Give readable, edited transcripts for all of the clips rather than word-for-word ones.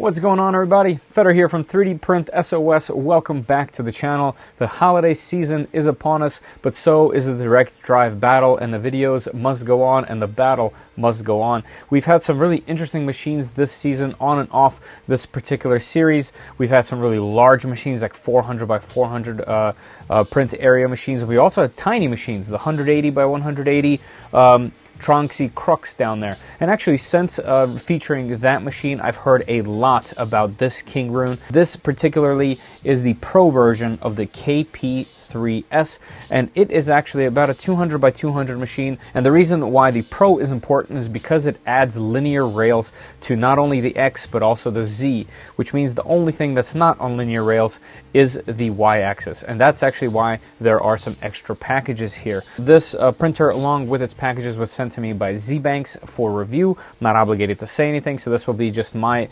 What's going on, everybody? Feder here from 3D Print SOS. Welcome back to the channel. The holiday season is upon us, but so is the direct drive battle, and the videos must go on and the battle must go on. We've had some really interesting machines this season on and off this particular series. We've had some really large machines like 400 by 400 print area machines. We also had tiny machines, the 180 by 180 Tronxy Crux down there. And actually, since featuring that machine, I've heard a lot about this Kingroon. This particularly is the Pro version of the KP3S, and it is actually about a 200 by 200 machine. And the reason why the Pro is important is because it adds linear rails to not only the X but also the Z, which means the only thing that's not on linear rails is the Y-axis, and that's actually why there are some extra packages here. This printer, along with its packages, was sent to me by Z-Banks for review. I'm not obligated to say anything, so this will be just my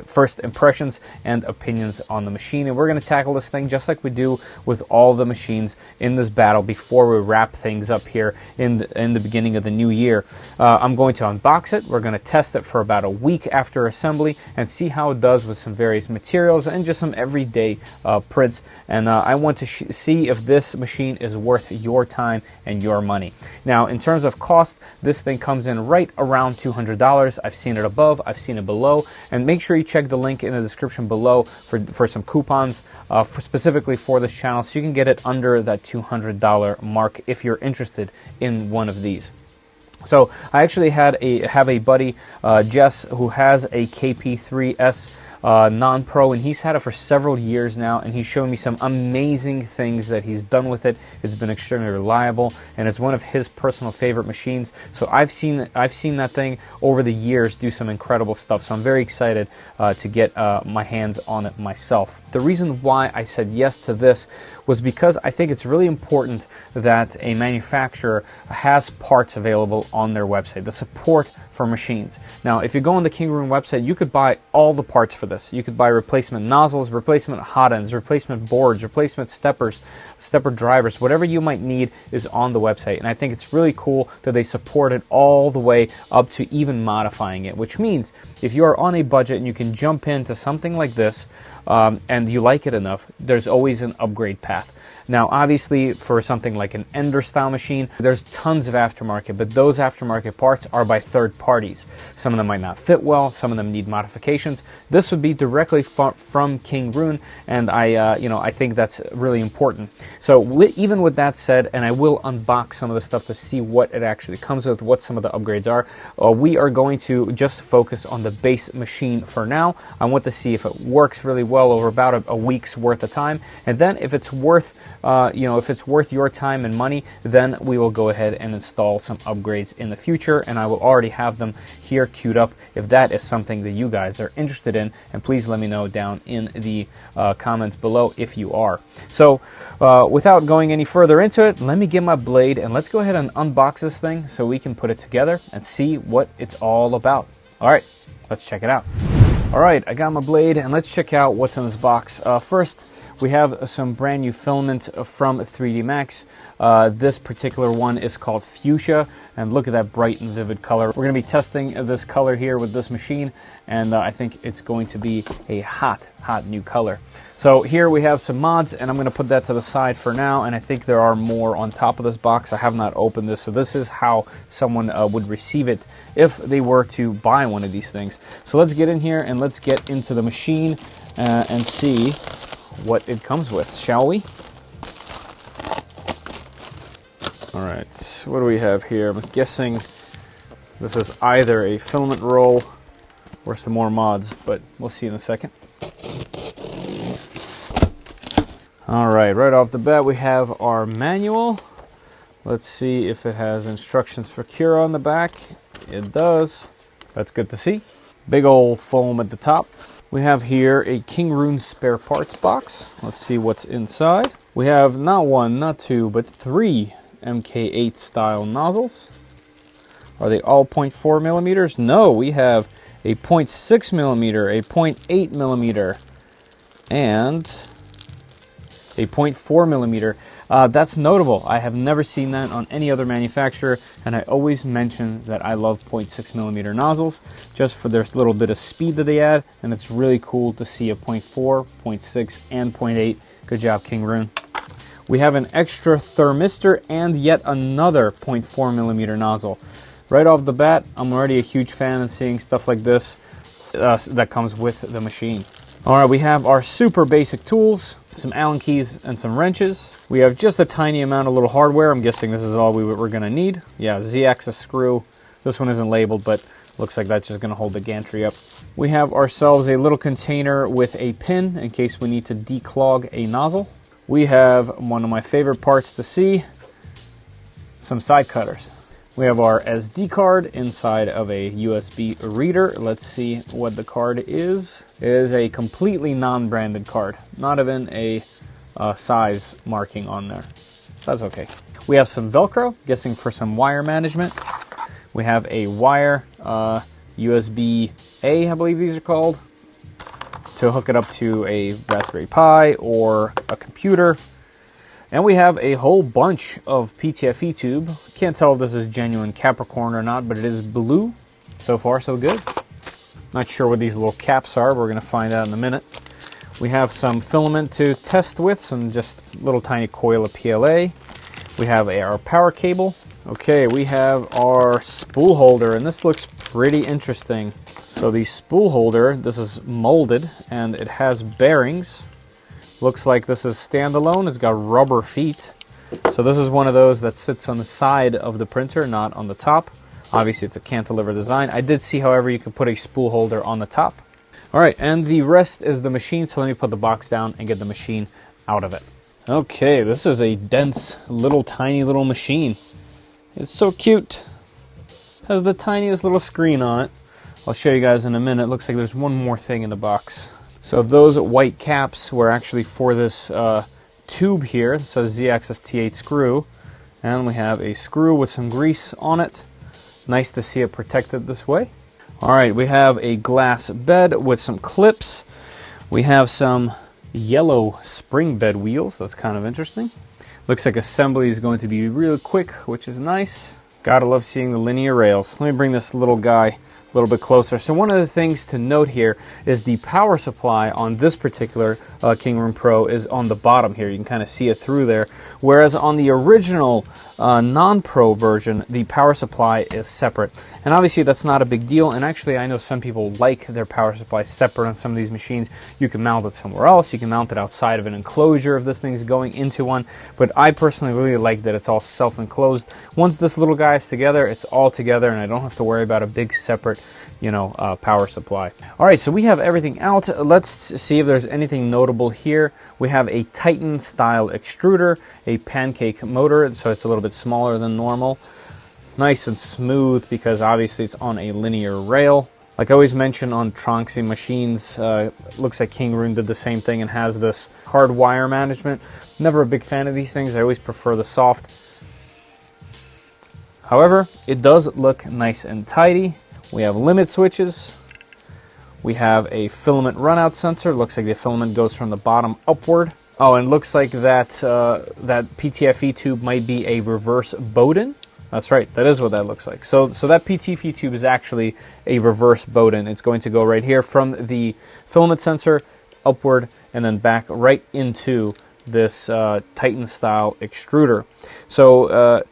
first impressions and opinions on the machine. And we're going to tackle this thing just like we do with all the machines in this battle before we wrap things up here in the beginning of the new year. I'm going to unbox it. We're going to test it for about a week after assembly and see how it does with some various materials and just some everyday prints. And I want to see if this machine is worth your time and your money. Now, in terms of cost, this thing comes in right around $200. I've seen it above, I've seen it below, and make sure you check the link in the description below for some coupons specifically for this channel, so you can get it under that $200 mark if you're interested in one of these. So I actually have a buddy, Jess, who has a KP3S non-pro, and he's had it for several years now, and he's shown me some amazing things that he's done with it. It's been extremely reliable, and it's one of his personal favorite machines. So I've seen that thing over the years do some incredible stuff, so I'm very excited to get my hands on it myself. The reason why I said yes to this was because I think it's really important that a manufacturer has parts available on their website, the support for machines. Now, if you go on the Kingroon website, you could buy all the parts for this. You could buy replacement nozzles, replacement hot ends, replacement boards, replacement steppers, stepper drivers, whatever you might need is on the website. And I think it's really cool that they support it all the way up to even modifying it, which means if you are on a budget and you can jump into something like this and you like it enough, there's always an upgrade path. Now, obviously, for something like an Ender style machine, there's tons of aftermarket, but those aftermarket parts are by third parties. Some of them might not fit well, some of them need modifications. This would be directly from Kingroon, and I think that's really important. So even with that said, and I will unbox some of the stuff to see what it actually comes with, what some of the upgrades are, we are going to just focus on the base machine for now. I want to see if it works really well over about a week's worth of time, and then if it's worth if it's worth your time and money, then we will go ahead and install some upgrades in the future, and I will already have them here queued up if that is something that you guys are interested in, and please let me know down in the comments below if you are. So without going any further into it, let me get my blade and let's go ahead and unbox this thing so we can put it together and see what it's all about. Alright, let's check it out. Alright, I got my blade and let's check out what's in this box. First, we have some brand new filament from 3D Max. This particular one is called Fuchsia, and look at that bright and vivid color. We're going to be testing this color here with this machine, and I think it's going to be a hot new color. So here we have some mods, and I'm going to put that to the side for now, and I think there are more on top of this box. I have not opened this, so this is how someone would receive it if they were to buy one of these things. So let's get in here and let's get into the machine and see what it comes with, shall we? Alright, what do we have here? I'm guessing this is either a filament roll or some more mods, but we'll see in a second. Alright, right off the bat we have our manual. Let's see if it has instructions for cure on the back. It does. That's good to see. Big old foam at the top. We have here a Kingroon spare parts box. Let's see what's inside. We have not one, not two, but three MK8 style nozzles. Are they all 0.4 millimeters? No, we have a 0.6 millimeter, a 0.8 millimeter, and a 0.4 millimeter. That's notable. I have never seen that on any other manufacturer, and I always mention that I love 0.6mm nozzles just for their little bit of speed that they add, and it's really cool to see a 0.4, 0.6, and 0.8. Good job, Kingroon. We have an extra thermistor and yet another 0.4mm nozzle. Right off the bat, I'm already a huge fan of seeing stuff like this that comes with the machine. All right, we have our super basic tools, some Allen keys and some wrenches. We have just a tiny amount of little hardware. I'm guessing this is all we're gonna need. Yeah, Z-axis screw. This one isn't labeled, but looks like that's just gonna hold the gantry up. We have ourselves a little container with a pin in case we need to declog a nozzle. We have one of my favorite parts to see, some side cutters. We have our SD card inside of a USB reader. Let's see what the card is. It is a completely non-branded card, not even a size marking on there. That's okay. We have some Velcro, guessing for some wire management. We have a wire, USB-A, I believe these are called, to hook it up to a Raspberry Pi or a computer. And we have a whole bunch of PTFE tube. Can't tell if this is genuine Capricorn or not, but it is blue. So far, so good. Not sure what these little caps are. We're going to find out in a minute. We have some filament to test with, some just little tiny coil of PLA. We have our power cable. Okay, we have our spool holder, and this looks pretty interesting. So the spool holder, this is molded, and it has bearings. Looks like this is standalone. It's got rubber feet. So this is one of those that sits on the side of the printer, not on the top. Obviously, it's a cantilever design. I did see, however, you could put a spool holder on the top. All right, and the rest is the machine. So let me put the box down and get the machine out of it. Okay, this is a dense, tiny little machine. It's so cute. Has the tiniest little screen on it. I'll show you guys in a minute. Looks like there's one more thing in the box. So those white caps were actually for this tube here. It says Z-axis T8 screw. And we have a screw with some grease on it. Nice to see it protected this way. All right, we have a glass bed with some clips. We have some yellow spring bed wheels. That's kind of interesting. Looks like assembly is going to be real quick, which is nice. Gotta love seeing the linear rails. Let me bring this little guy a little bit closer. So one of the things to note here is the power supply on this particular Kingroon Pro is on the bottom here. You can kind of see it through there. Whereas on the original non-Pro version, the power supply is separate. And obviously that's not a big deal. And actually I know some people like their power supply separate on some of these machines. You can mount it somewhere else. You can mount it outside of an enclosure if this thing's going into one. But I personally really like that it's all self-enclosed. Once this little guy is together, it's all together and I don't have to worry about a big separate power supply. All right, so we have everything out. Let's see if there's anything notable here. We have a Titan style extruder, a pancake motor, so it's a little bit smaller than normal. Nice and smooth because obviously it's on a linear rail. Like I always mention on Tronxy machines, looks like Kingroon did the same thing and has this hard wire management. Never a big fan of these things. I always prefer the soft. However, it does look nice and tidy. We have limit switches. We have a filament runout sensor. Looks like the filament goes from the bottom upward. Oh, and looks like that that PTFE tube might be a reverse Bowden. That's right, that is what that looks like. So that PTFE tube is actually a reverse Bowden. It's going to go right here from the filament sensor upward and then back right into this Titan style extruder. So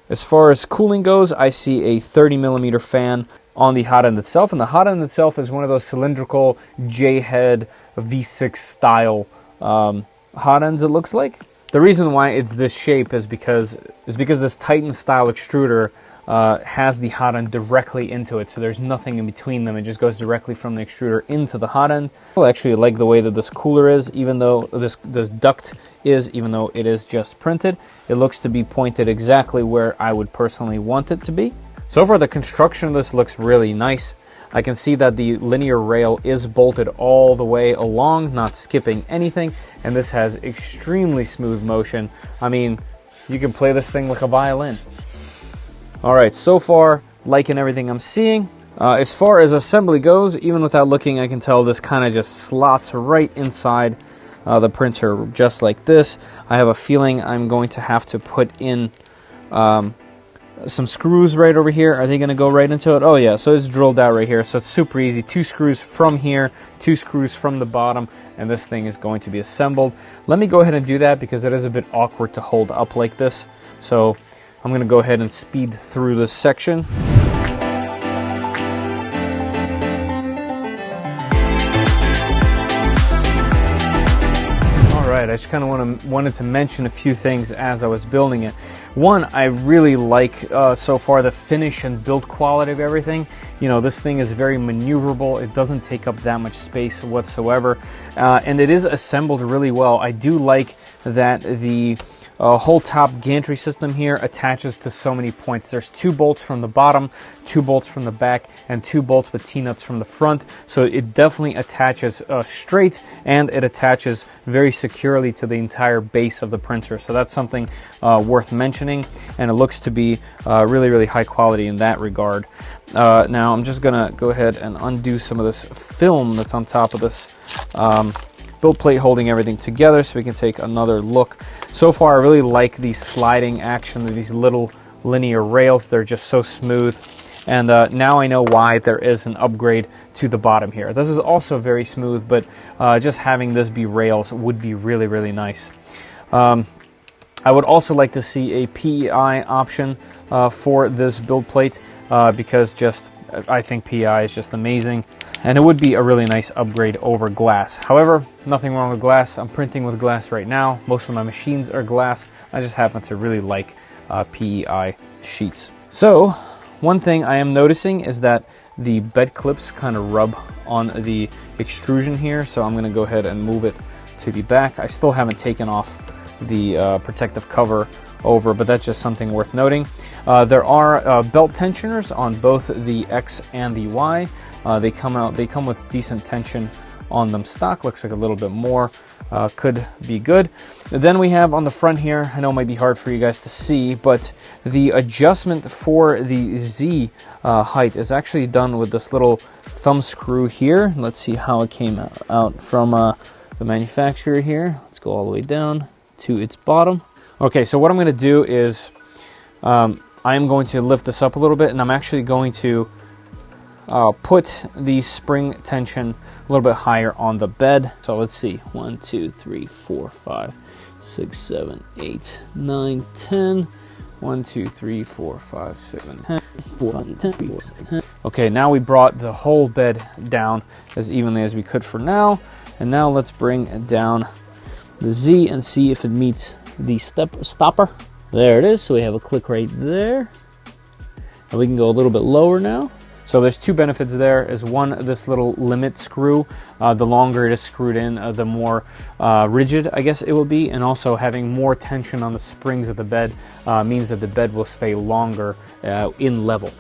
as far as cooling goes, I see a 30mm fan on the hot end itself, and the hot end itself is one of those cylindrical J-head V6 style hot ends, it looks like. The reason why it's this shape is because this Titan style extruder has the hot end directly into it, so there's nothing in between them. It just goes directly from the extruder into the hot end. I actually like the way that this cooler is, even though this duct is, even though it is just printed. It looks to be pointed exactly where I would personally want it to be. So far, the construction of this looks really nice. I can see that the linear rail is bolted all the way along, not skipping anything, and this has extremely smooth motion. I mean, you can play this thing like a violin. All right, so far, liking everything I'm seeing. As far as assembly goes, even without looking, I can tell this kind of just slots right inside the printer just like this. I have a feeling I'm going to have to put in some screws right over here. Are they going to go right into it? Oh yeah, so it's drilled out right here, so it's super easy. 2 screws from here, 2 screws from the bottom, and this thing is going to be assembled. Let me go ahead and do that because it is a bit awkward to hold up like this. So I'm going to go ahead and speed through this section. I just kind of wanted to mention a few things as I was building it. One, I really like so far the finish and build quality of everything. You know, this thing is very maneuverable. It doesn't take up that much space whatsoever, and it is assembled really well. I do like that the whole top gantry system here attaches to so many points. There's 2 bolts from the bottom, 2 bolts from the back, and 2 bolts with T-nuts from the front. So it definitely attaches straight, and it attaches very securely to the entire base of the printer. So that's something worth mentioning, and it looks to be really, really high quality in that regard. Now I'm just gonna go ahead and undo some of this film that's on top of this build plate holding everything together so we can take another look. So far I really like the sliding action of these little linear rails. They're just so smooth, and now I know why there is an upgrade to the bottom here. This is also very smooth, but just having this be rails would be really, really nice. I would also like to see a PEI option for this build plate because I think PEI is just amazing, and it would be a really nice upgrade over glass. However, nothing wrong with glass. I'm printing with glass right now. Most of my machines are glass. I just happen to really like PEI sheets. So, one thing I am noticing is that the bed clips kind of rub on the extrusion here, so I'm going to go ahead and move it to the back. I still haven't taken off the protective cover over, but that's just something worth noting. There are belt tensioners on both the X and the Y. They come with decent tension on them stock. Looks like a little bit more could be good. Then we have on the front here, I know it might be hard for you guys to see, but the adjustment for the Z height is actually done with this little thumb screw here. Let's see how it came out from the manufacturer here. Let's go all the way down to its bottom. Okay, so what I'm going to do is I'm going to lift this up a little bit, and I'm actually going to put the spring tension a little bit higher on the bed. So let's see, 1, 2, 3, 4, 5, 6, 7, 8, 9, 10. 1, 2, 3, 4, 5, 6, 7, 8, 10. Okay, now we brought the whole bed down as evenly as we could for now. And now let's bring down the Z and see if it meets the stopper. There it is. So we have a click right there. And we can go a little bit lower now. So there's 2 benefits there. Is one, this little limit screw. The longer it is screwed in, the more rigid, I guess it will be. And also having more tension on the springs of the bed means that the bed will stay longer in level.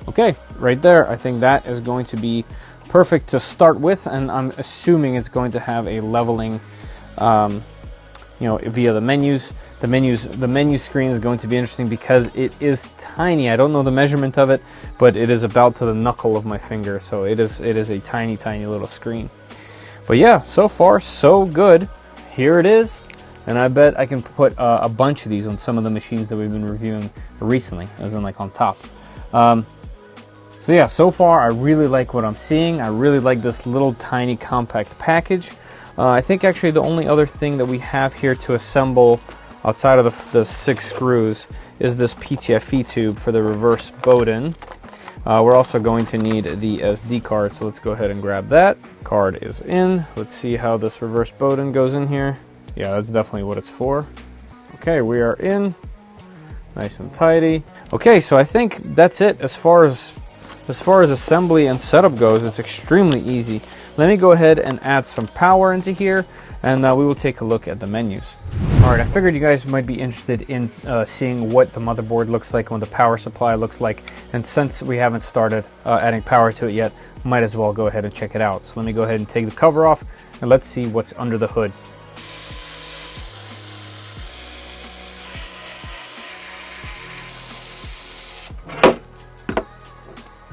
Okay, right there. I think that is going to be perfect to start with. And I'm assuming it's going to have a leveling via the menus. The menu screen is going to be interesting because it is tiny. I don't know the measurement of it, but it is about to the knuckle of my finger, so it is a tiny, tiny little screen. But yeah, so far so good. Here it is, and I bet I can put a bunch of these on some of the machines that we've been reviewing recently, as in like on top. So yeah, so far I really like what I'm seeing. I really like this little tiny compact package. I think actually the only other thing that we have here to assemble outside of the 6 screws is this PTFE tube for the reverse Bowden. We're also going to need the SD card, so let's go ahead and grab that. Card is in. Let's see how this reverse Bowden goes in here. Yeah, that's definitely what it's for. Okay, we are in. Nice and tidy. Okay, so I think that's it as far as assembly and setup goes. It's extremely easy. Let me go ahead and add some power into here, and we will take a look at the menus. Alright, I figured you guys might be interested in seeing what the motherboard looks like, what the power supply looks like, and since we haven't started adding power to it yet, might as well go ahead and check it out. So let me go ahead and take the cover off, and let's see what's under the hood.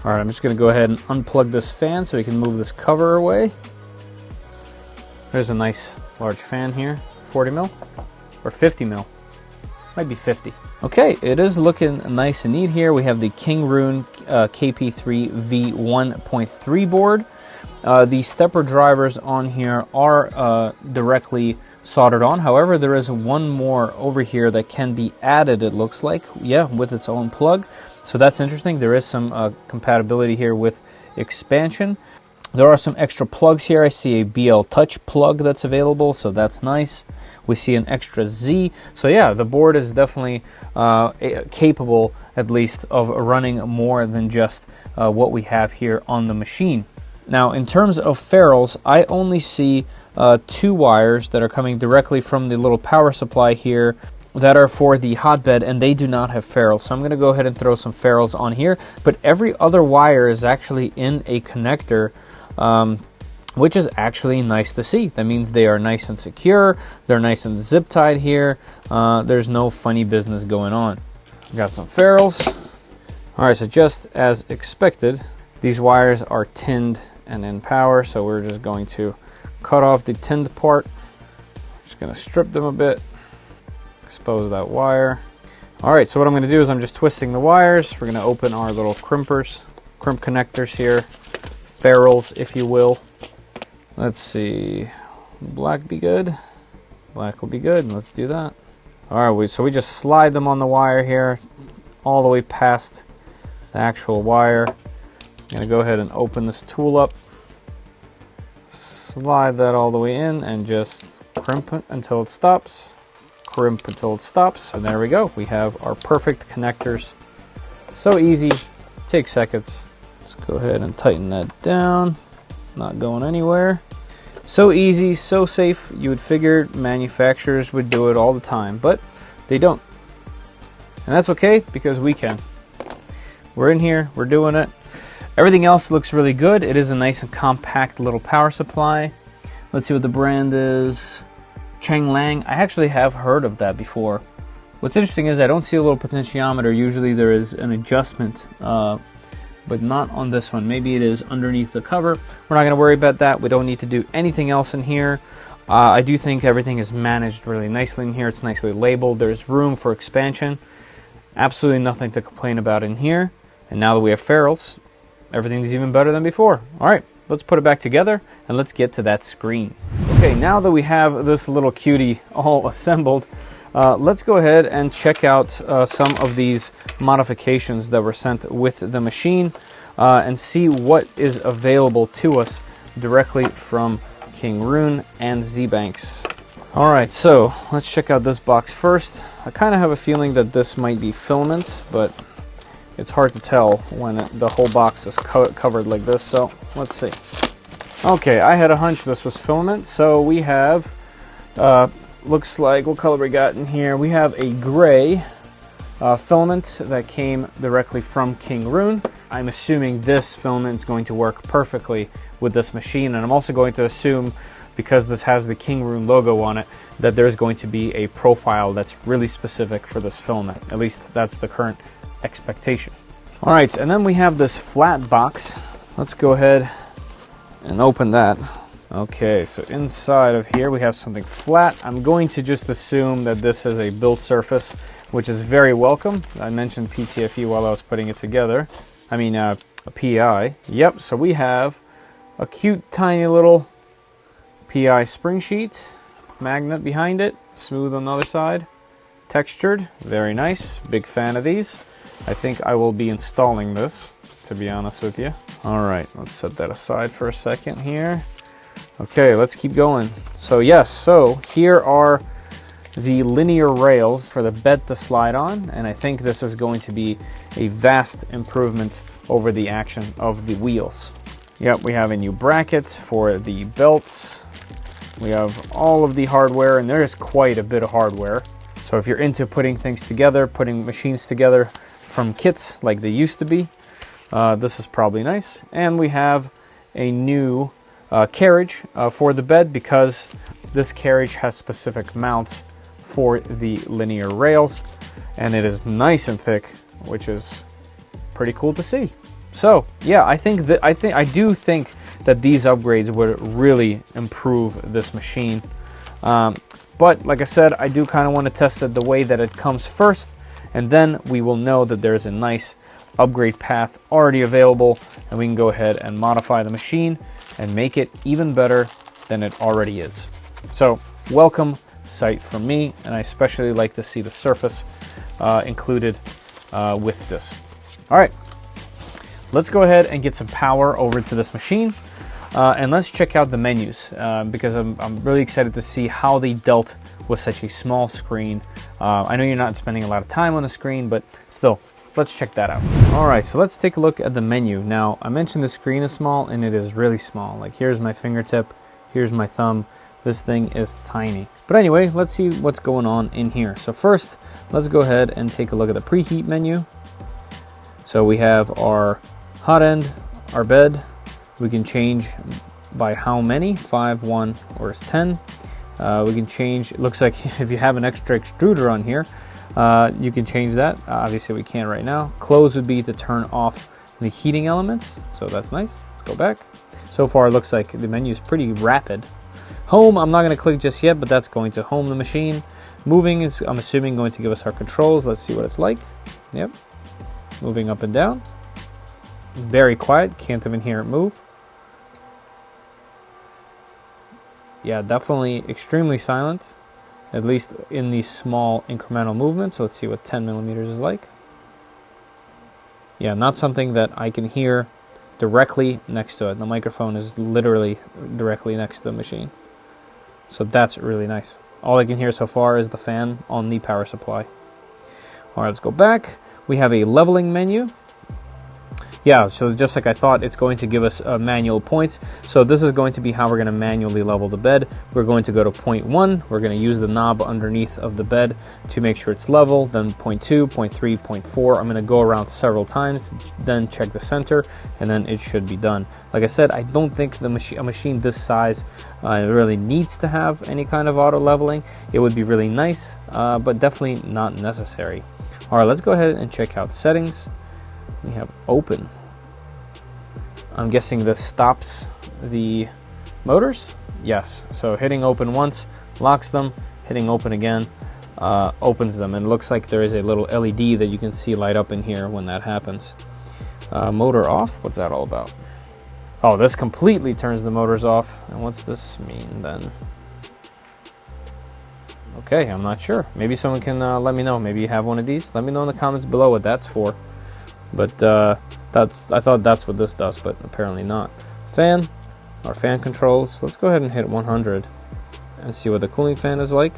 Alright, I'm just going to go ahead and unplug this fan so we can move this cover away. There's a nice large fan here, 40 mil or 50 mil. Might be 50. Okay, it is looking nice and neat here. We have the Kingroon KP3 V1.3 board. The stepper drivers on here are directly soldered on. However, there is one more over here that can be added, it looks like, yeah, with its own plug. So that's interesting. There is some compatibility here with expansion. There are some extra plugs here. I see a BL Touch plug that's available, so that's nice. We see an extra Z. So yeah, the board is definitely capable, at least, of running more than just what we have here on the machine. Now, in terms of ferrules, I only see 2 wires that are coming directly from the little power supply here that are for the hotbed, and they do not have ferrules. So I'm going to go ahead and throw some ferrules on here. But every other wire is actually in a connector, which is actually nice to see. That means they are nice and secure. They're nice and zip tied here. There's no funny business going on. Got some ferrules. All right, so just as expected, these wires are tinned and in power, so we're just going to cut off the tinned part. Just going to strip them a bit, expose that wire. All right, so what I'm going to do is I'm just twisting the wires. We're going to open our little crimp connectors here, ferrules, if you will. Let's see, black be good. Black will be good. Let's do that. All right, so we just slide them on the wire here, all the way past the actual wire. I'm going to go ahead and open this tool up, slide that all the way in, and just crimp it until it stops. Crimp until it stops, and there we go. We have our perfect connectors. So easy, takes seconds. Let's go ahead and tighten that down. Not going anywhere. So easy, so safe. You would figure manufacturers would do it all the time, but they don't. And that's okay, because we can. We're in here, we're doing it. Everything else looks really good. It is a nice and compact little power supply. Let's see what the brand is. Changlang. I actually have heard of that before. What's interesting is I don't see a little potentiometer. Usually there is an adjustment, but not on this one. Maybe it is underneath the cover. We're not going to worry about that. We don't need to do anything else in here. I do think everything is managed really nicely in here. It's nicely labeled. There's room for expansion. Absolutely nothing to complain about in here. And now that we have ferrules, everything's even better than before. All right, let's put it back together and let's get to that screen. Okay, now that we have this little cutie all assembled, let's go ahead and check out some of these modifications that were sent with the machine and see what is available to us directly from Kingroon and Z-Banks. All right, so let's check out this box first. I kind of have a feeling that this might be filament, but it's hard to tell when the whole box is covered like this, so let's see. Okay, I had a hunch this was filament, so we have, looks like, what color we got in here? We have a gray filament that came directly from Kingroon. I'm assuming this filament is going to work perfectly with this machine, and I'm also going to assume, because this has the Kingroon logo on it, that there's going to be a profile that's really specific for this filament. At least that's the current expectation. All right, and then we have this flat box. Let's go ahead and open that. Okay, so inside of here we have something flat. I'm going to just assume that this is a build surface, which is very welcome. I mentioned PTFE while I was putting it together. I mean a PI. Yep, so we have a cute tiny little PI spring sheet, magnet behind it, smooth on the other side, textured, very nice. Big fan of these. I think I will be installing this, to be honest with you. All right, let's set that aside for a second here. Okay, let's keep going. So yes, so here are the linear rails for the bed to slide on, and I think this is going to be a vast improvement over the action of the wheels. Yep, we have a new bracket for the belts. We have all of the hardware, and there is quite a bit of hardware. So if you're into putting things together, putting machines together from kits like they used to be, this is probably nice. And we have a new carriage for the bed, because this carriage has specific mounts for the linear rails, and it is nice and thick, which is pretty cool to see. So yeah, I do think that these upgrades would really improve this machine. But like I said, I do kind of want to test it the way that it comes first, and then we will know that there's a nice upgrade path already available, and we can go ahead and modify the machine and make it even better than it already is. So welcome sight from me, and I especially like to see the Surface included with this. All right, let's go ahead and get some power over to this machine, and let's check out the menus, because I'm really excited to see how they dealt with such a small screen. I know you're not spending a lot of time on the screen, but still, let's check that out. All right, so let's take a look at the menu. Now, I mentioned the screen is small, and it is really small. Like, here's my fingertip, here's my thumb. This thing is tiny. But anyway, let's see what's going on in here. So first, let's go ahead and take a look at the preheat menu. So we have our hot end, our bed. We can change by how many, 5, 1, or 10. We can change, it looks like if you have an extra extruder on here, you can change that. Obviously we can't right now. Close would be to turn off the heating elements, so that's nice. Let's go back. So far it looks like the menu is pretty rapid. Home, I'm not going to click just yet, but that's going to home the machine. Moving is, I'm assuming, going to give us our controls. Let's see what it's like. Yep. Moving up and down. Very quiet, can't even hear it move. Yeah, definitely extremely silent, at least in these small incremental movements. Let's see what 10 millimeters is like. Yeah, not something that I can hear directly next to it. The microphone is literally directly next to the machine. So that's really nice. All I can hear so far is the fan on the power supply. All right, let's go back. We have a leveling menu. Yeah, so just like I thought, it's going to give us manual points. So this is going to be how we're going to manually level the bed. We're going to go to point 1. We're going to use the knob underneath of the bed to make sure it's level. Then point 2, point 3, point 4. I'm going to go around several times, then check the center, and then it should be done. Like I said, I don't think a machine this size really needs to have any kind of auto leveling. It would be really nice, but definitely not necessary. All right, let's go ahead and check out settings. We have open. I'm guessing this stops the motors? Yes. So hitting open once locks them, hitting open again opens them. And it looks like there is a little LED that you can see light up in here when that happens. Motor off? What's that all about? Oh, this completely turns the motors off. And what's this mean then? Okay, I'm not sure. Maybe someone can let me know. Maybe you have one of these. Let me know in the comments below what that's for. But I thought that's what this does, but apparently not. Fan, our fan controls. Let's go ahead and hit 100 and see what the cooling fan is like.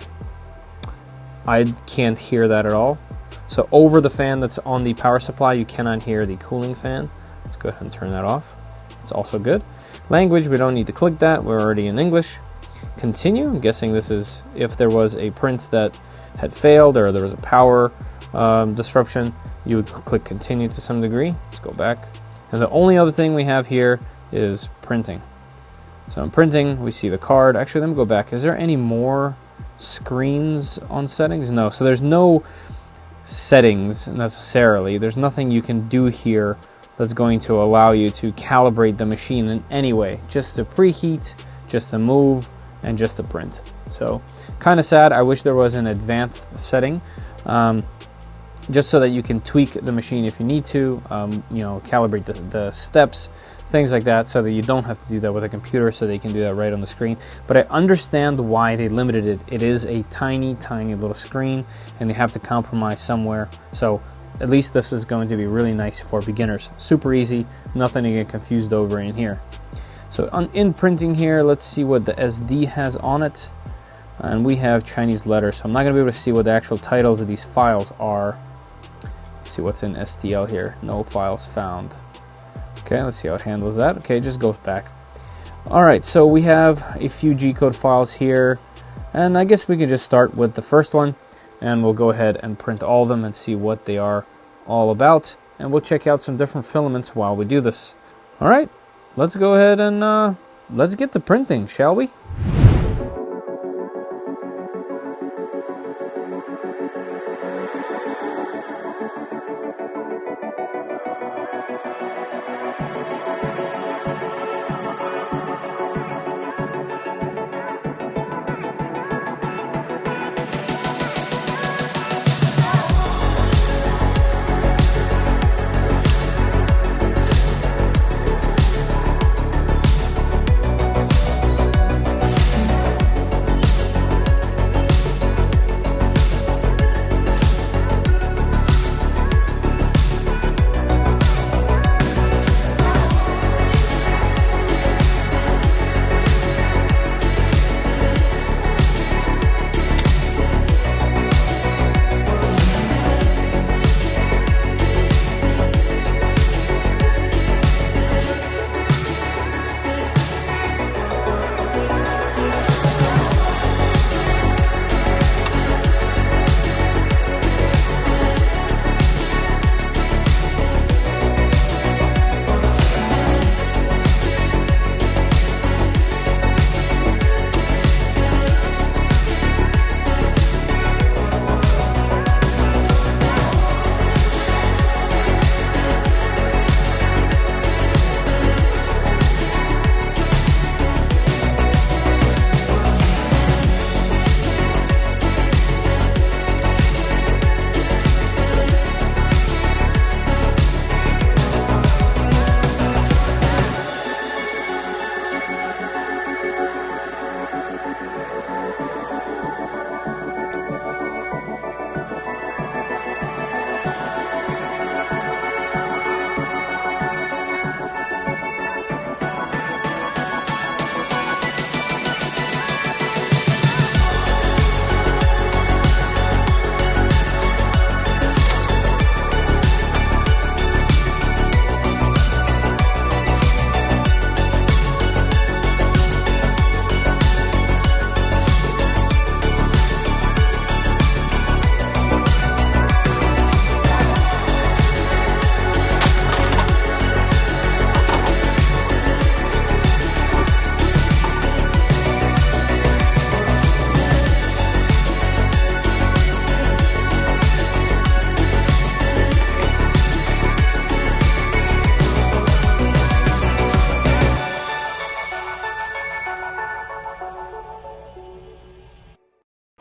I can't hear that at all. So over the fan that's on the power supply, you cannot hear the cooling fan. Let's go ahead and turn that off. It's also good. Language, we don't need to click that. We're already in English. Continue. I'm guessing this is if there was a print that had failed or there was a power disruption. You would click continue to some degree. Let's go back. And the only other thing we have here is printing. So in printing, we see the card. Actually, let me go back. Is there any more screens on settings? No. So there's no settings necessarily. There's nothing you can do here that's going to allow you to calibrate the machine in any way. Just to preheat, just to move, and just to print. So kind of sad. I wish there was an advanced setting. Just so that you can tweak the machine if you need to, you know, calibrate the steps, things like that, so that you don't have to do that with a computer, so they can do that right on the screen. But I understand why they limited it. It is a tiny, tiny little screen, and they have to compromise somewhere. So at least this is going to be really nice for beginners. Super easy, nothing to get confused over in here. So in printing here, let's see what the SD has on it. And we have Chinese letters, so I'm not going to be able to see what the actual titles of these files are. Let's see what's in STL here. No files found. Okay, let's see how it handles that. Okay, it just goes back. Alright, so we have a few G-code files here, and I guess we can just start with the first one, and we'll go ahead and print all of them and see what they are all about, and we'll check out some different filaments while we do this. Alright, let's go ahead and let's get to printing, shall we?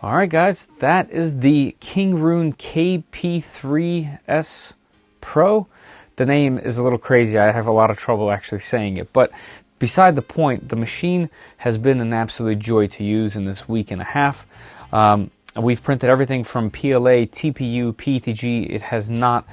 Alright guys, that is the Kingroon KP3S Pro. The name is a little crazy. I have a lot of trouble actually saying it, but beside the point, the machine has been an absolute joy to use in this week and a half. We've printed everything from PLA, TPU, PETG. It has not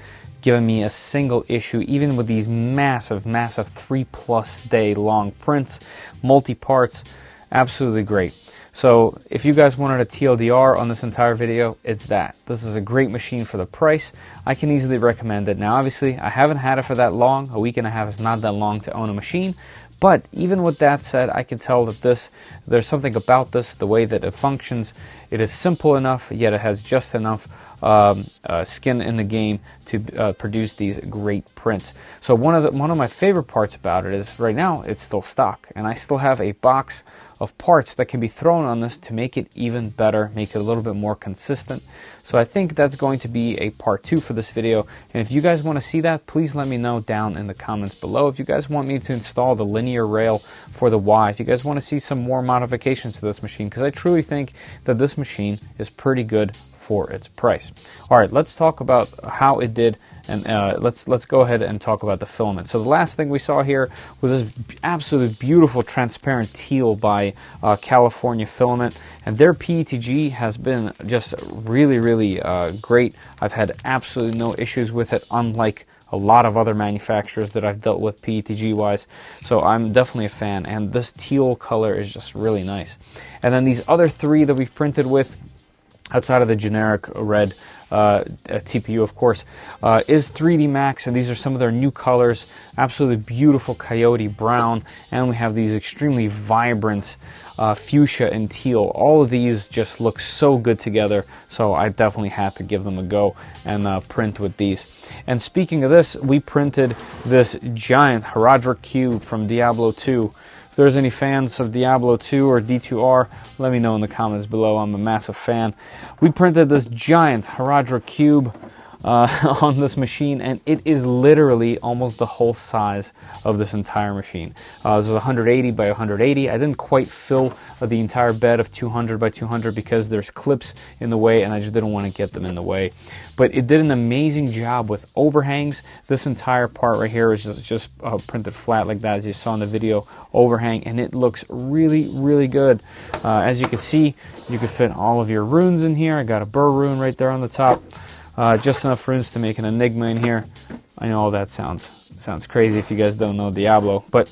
given me a single issue, even with these massive 3+ day long prints, multi-parts. Absolutely great. So if you guys wanted a TLDR on this entire video, it's that. This is a great machine for the price. I can easily recommend it. Now obviously I haven't had it for that long. A week and a half is not that long to own a machine. But even with that said, I can tell that there's something about this, the way that it functions. It is simple enough, yet it has just enough skin in the game to produce these great prints. So one of my favorite parts about it is right now it's still stock, and I still have a box of parts that can be thrown on this to make it even better, make it a little bit more consistent. So I think that's going to be a part 2 for this video, and if you guys want to see that, please let me know down in the comments below. If you guys want me to install the linear rail for the Y, if you guys want to see some more modifications to this machine, because I truly think that this machine is pretty good for its price. All right, let's talk about how it did, and let's go ahead and talk about the filament. So the last thing we saw here was this absolutely beautiful transparent teal by California Filament, and their PETG has been just really great. I've had absolutely no issues with it, unlike a lot of other manufacturers that I've dealt with PETG wise. So I'm definitely a fan, and this teal color is just really nice. And then these other 3 that we've printed with, outside of the generic red TPU, of course, is 3D Max, and these are some of their new colors. Absolutely beautiful coyote brown, and we have these extremely vibrant fuchsia and teal. All of these just look so good together, so I definitely had to give them a go and print with these. And speaking of this, we printed this giant Herodric cube from Diablo 2. If there's any fans of Diablo 2 or D2R, let me know in the comments below. I'm a massive fan. We printed this giant Herodric cube on this machine, and it is literally almost the whole size of this entire machine. This is 180 by 180. I didn't quite fill the entire bed of 200 by 200 because there's clips in the way, and I just didn't want to get them in the way. But it did an amazing job with overhangs. This entire part right here is just printed flat like that, as you saw in the video, overhang, and it looks really good. As you can see, you can fit all of your runes in here. I got a burr rune right there on the top. Just enough runes to make an enigma in here. I know that sounds crazy if you guys don't know Diablo, but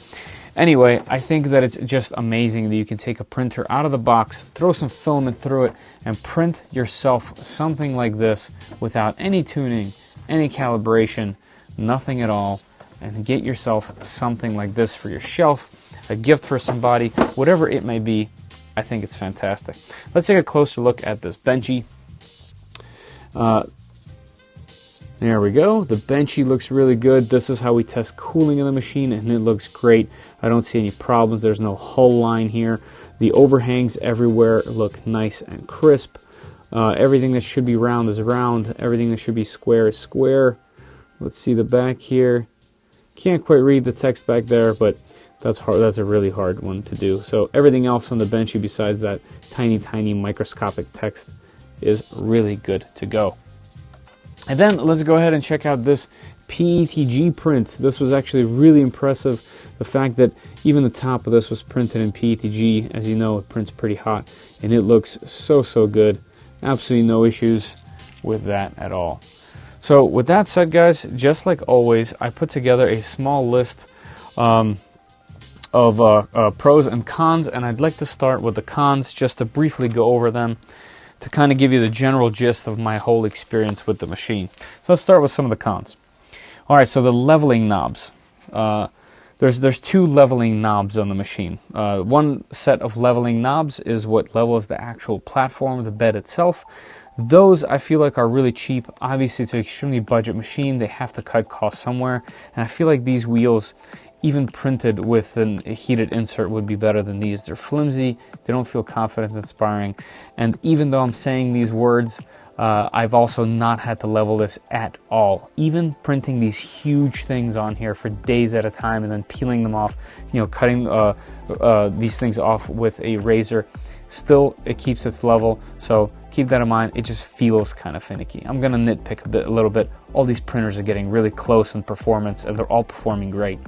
anyway, I think that it's just amazing that you can take a printer out of the box, throw some filament through it, and print yourself something like this without any tuning, any calibration, nothing at all, and get yourself something like this for your shelf, a gift for somebody, whatever it may be. I think it's fantastic. Let's take a closer look at this Benchy. There we go. The Benchy looks really good. This is how we test cooling in the machine, and it looks great. I don't see any problems. There's no hull line here. The overhangs everywhere look nice and crisp. Everything that should be round is round. Everything that should be square is square. Let's see the back here. Can't quite read the text back there, but that's hard. That's a really hard one to do. So everything else on the Benchy besides that tiny microscopic text is really good to go. And then let's go ahead and check out this PETG print. This was actually really impressive. The fact that even the top of this was printed in PETG, as you know, it prints pretty hot, and it looks so good. Absolutely no issues with that at all. So with that said, guys, just like always, I put together a small list of pros and cons, and I'd like to start with the cons just to briefly go over them, to kind of give you the general gist of my whole experience with the machine. So let's start with some of the cons. All right, so the leveling knobs. There's 2 leveling knobs on the machine. One set of leveling knobs is what levels the actual platform, the bed itself. Those I feel like are really cheap. Obviously, it's an extremely budget machine. They have to cut costs somewhere, and I feel like these wheels, even printed with a heated insert, would be better than these. They're flimsy, they don't feel confidence inspiring, and even though I'm saying these words, I've also not had to level this at all. Even printing these huge things on here for days at a time and then peeling them off, cutting these things off with a razor, still it keeps its level. So keep that in mind. It just feels kind of finicky. I'm gonna nitpick a little bit. All these printers are getting really close in performance and they're all performing great.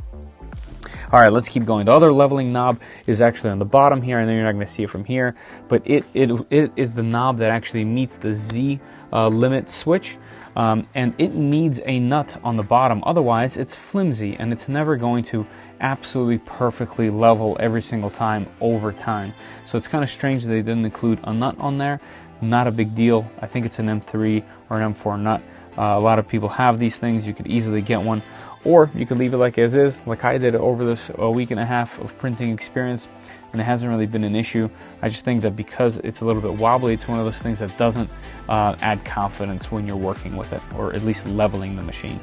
All right, let's keep going. The other leveling knob is actually on the bottom here. I know you're not going to see it from here, but it is the knob that actually meets the Z limit switch, and it needs a nut on the bottom. Otherwise, it's flimsy, and it's never going to absolutely perfectly level every single time over time. So it's kind of strange that they didn't include a nut on there. Not a big deal. I think it's an M3 or an M4 nut. A lot of people have these things. You could easily get one. Or you could leave it like as is, like I did over this week and a half of printing experience, and it hasn't really been an issue. I just think that because it's a little bit wobbly, it's one of those things that doesn't add confidence when you're working with it, or at least leveling the machine.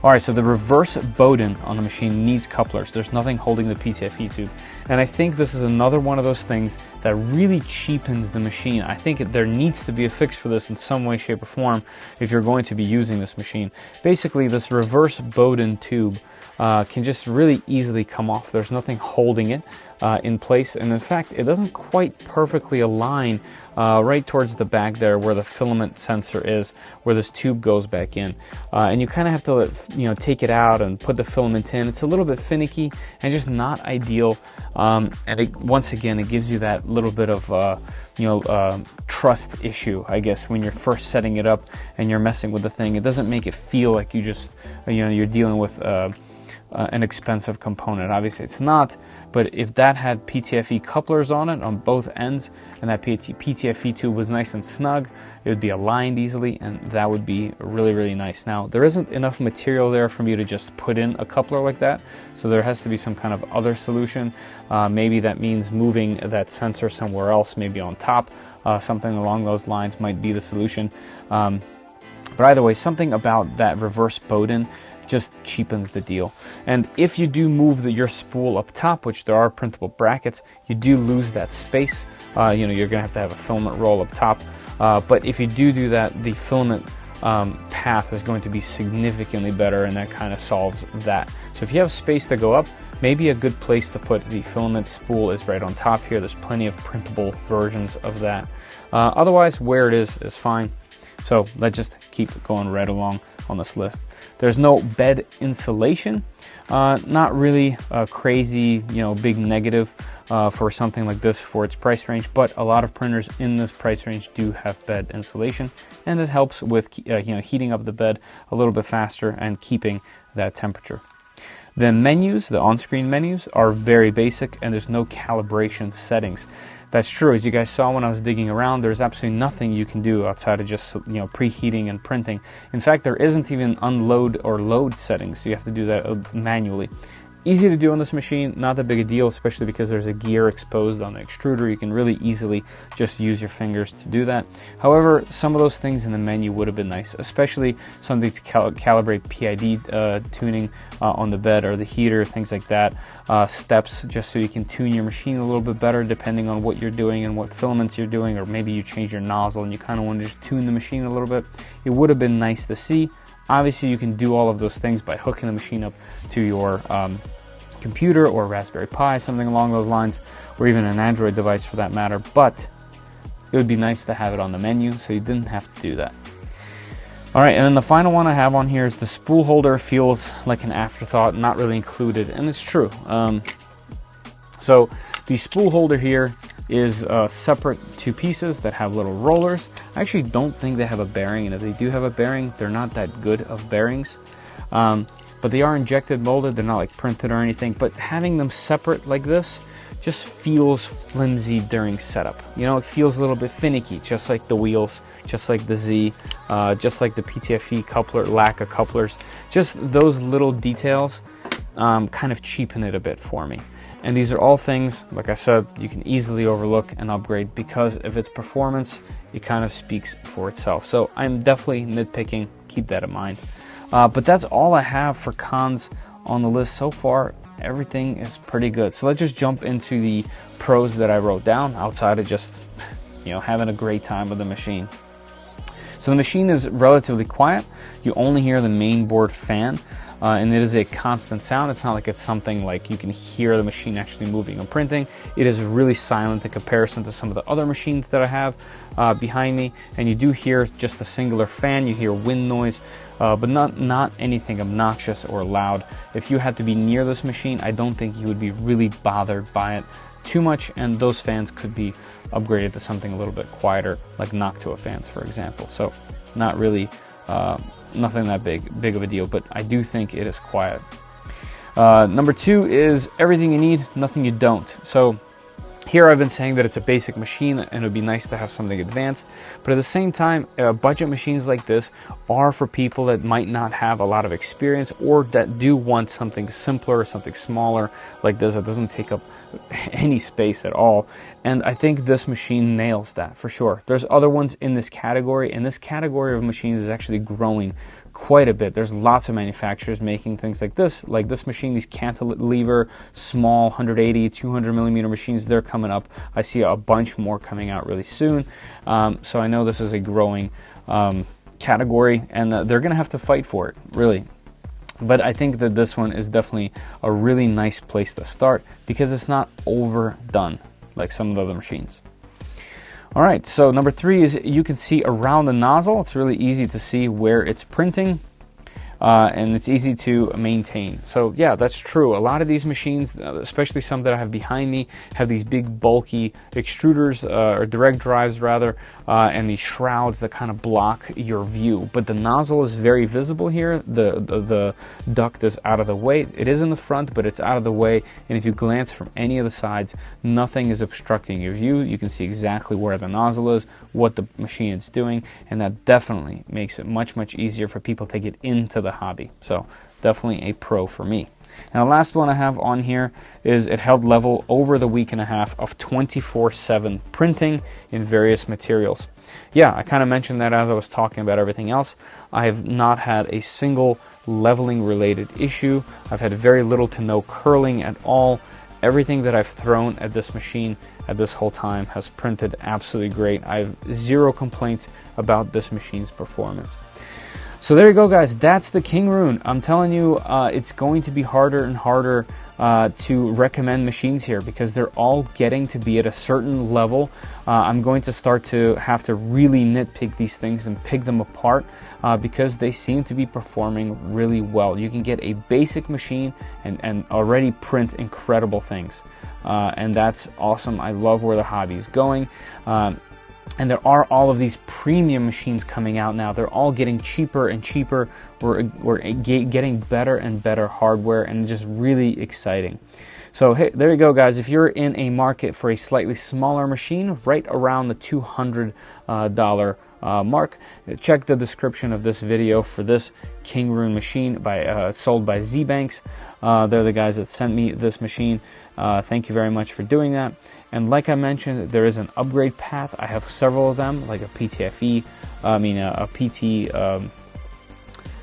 All right, so the reverse Bowden on the machine needs couplers. There's nothing holding the PTFE tube. And I think this is another one of those things that really cheapens the machine. I think there needs to be a fix for this in some way, shape, or form if you're going to be using this machine. Basically, this reverse Bowden tube can just really easily come off. There's nothing holding it in place, and in fact, it doesn't quite perfectly align right towards the back there where the filament sensor is, where this tube goes back in. And you kind of have to take it out and put the filament in. It's a little bit finicky and just not ideal. And once again, it gives you that little bit of trust issue, I guess, when you're first setting it up and you're messing with the thing. It doesn't make it feel like you just you're dealing with an expensive component. Obviously it's not, but if that had PTFE couplers on it on both ends, and that PTFE tube was nice and snug, it would be aligned easily, and that would be really, really nice. Now, there isn't enough material there for me to just put in a coupler like that, so there has to be some kind of other solution. Maybe that means moving that sensor somewhere else, maybe on top. Something along those lines might be the solution. But either way, something about that reverse Bowden just cheapens the deal. And if you do move your spool up top, which there are printable brackets, you do lose that space. You're gonna have to have a filament roll up top. But if you do that, the filament path is going to be significantly better, and that kind of solves that. So if you have space to go up, maybe a good place to put the filament spool is right on top here. There's plenty of printable versions of that. Otherwise, where it is fine. So let's just keep going right along on this list. There's no bed insulation. Not really a crazy, big negative for something like this for its price range, but a lot of printers in this price range do have bed insulation, and it helps with heating up the bed a little bit faster and keeping that temperature. The menus, the on-screen menus, are very basic, and there's no calibration settings. That's true. As you guys saw when I was digging around, there's absolutely nothing you can do outside of just preheating and printing. In fact, there isn't even unload or load settings, so you have to do that manually. Easy to do on this machine, not that big a deal, especially because there's a gear exposed on the extruder. You can really easily just use your fingers to do that. However, some of those things in the menu would have been nice, especially something to calibrate PID tuning on the bed or the heater, things like that. Steps, just so you can tune your machine a little bit better depending on what you're doing and what filaments you're doing, or maybe you change your nozzle and you kind of want to just tune the machine a little bit. It would have been nice to see. Obviously, you can do all of those things by hooking the machine up to your computer or Raspberry Pi, something along those lines, or even an Android device for that matter, but it would be nice to have it on the menu so you didn't have to do that. All right, and then the final one I have on here is the spool holder. Feels like an afterthought, not really included, and it's true. So the spool holder here is separate two pieces that have little rollers. I actually don't think they have a bearing, and if they do have a bearing, they're not that good of bearings. But they are injected molded, they're not like printed or anything, but having them separate like this just feels flimsy during setup. It feels a little bit finicky, just like the wheels, just like the Z, just like the PTFE coupler, lack of couplers. Just those little details kind of cheapen it a bit for me. And these are all things, like I said, you can easily overlook and upgrade because of its performance. It kind of speaks for itself. So I'm definitely nitpicking, keep that in mind. But that's all I have for cons on the list so far. Everything is pretty good. So let's just jump into the pros that I wrote down outside of just, having a great time with the machine. So the machine is relatively quiet. You only hear the main board fan, and it is a constant sound. It's not like it's something like you can hear the machine actually moving and printing. It is really silent in comparison to some of the other machines that I have behind me, and you do hear just a singular fan. You hear wind noise, but not anything obnoxious or loud. If you had to be near this machine, I don't think you would be really bothered by it too much, and those fans could be upgraded to something a little bit quieter, like Noctua fans, for example. So not really nothing that big of a deal, but I do think it is quiet. Number 2 is everything you need, nothing you don't. So here I've been saying that it's a basic machine and it would be nice to have something advanced, but at the same time, budget machines like this are for people that might not have a lot of experience or that do want something simpler, something smaller like this that doesn't take up any space at all. And I think this machine nails that for sure. There's other ones in this category, and this category of machines is actually growing quite a bit. There's lots of manufacturers making things like this machine, these cantilever, small 180, 200 millimeter machines. They're coming up. I see a bunch more coming out really soon. So I know this is a growing category, and they're going to have to fight for it, really. But I think that this one is definitely a really nice place to start because it's not overdone like some of the other machines. All right, so number 3 is you can see around the nozzle. It's really easy to see where it's printing, and it's easy to maintain. So yeah, that's true. A lot of these machines, especially some that I have behind me, have these big bulky extruders, or direct drives rather, and these shrouds that kind of block your view. But the nozzle is very visible here. The duct is out of the way. It is in the front, but it's out of the way. And if you glance from any of the sides, nothing is obstructing your view. You can see exactly where the nozzle is, what the machine is doing, and that definitely makes it much easier for people to get into the hobby. So definitely a pro for me. And the last one I have on here is it held level over the week and a half of 24/7 printing in various materials. Yeah, I kind of mentioned that as I was talking about everything else. I have not had a single leveling related issue. I've had very little to no curling at all. Everything that I've thrown at this machine at this whole time has printed absolutely great. I have zero complaints about this machine's performance. So there you go, guys. That's the Kingroon. I'm telling you, it's going to be harder and harder to recommend machines here because they're all getting to be at a certain level. I'm going to start to have to really nitpick these things and pick them apart because they seem to be performing really well. You can get a basic machine and already print incredible things. And that's awesome. I love where the hobby is going. And there are all of these premium machines coming out now. They're all getting cheaper and cheaper. We're getting better and better hardware, and just really exciting. So hey, there you go, guys. If you're in a market for a slightly smaller machine, right around the $200 mark, check the description of this video for this Kingroon machine sold by Z-Banks. They're the guys that sent me this machine. Thank you very much for doing that. And like I mentioned, there is an upgrade path. I have several of them, like a PTFE,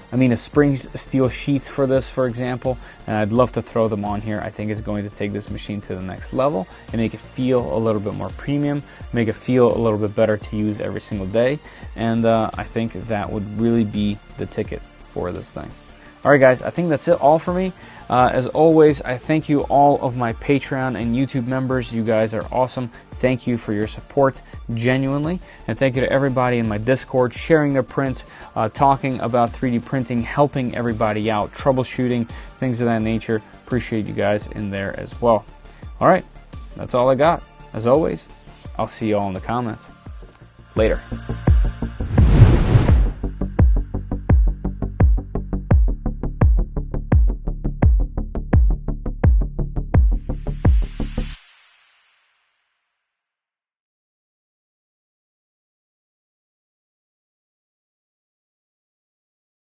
a spring steel sheet for this, for example, and I'd love to throw them on here. I think it's going to take this machine to the next level and make it feel a little bit more premium, make it feel a little bit better to use every single day, and I think that would really be the ticket for this thing. Alright guys, I think that's it all for me. As always, I thank you all of my Patreon and YouTube members. You guys are awesome. Thank you for your support, genuinely. And thank you to everybody in my Discord, sharing their prints, talking about 3D printing, helping everybody out, troubleshooting, things of that nature. Appreciate you guys in there as well. Alright, that's all I got. As always, I'll see you all in the comments. Later.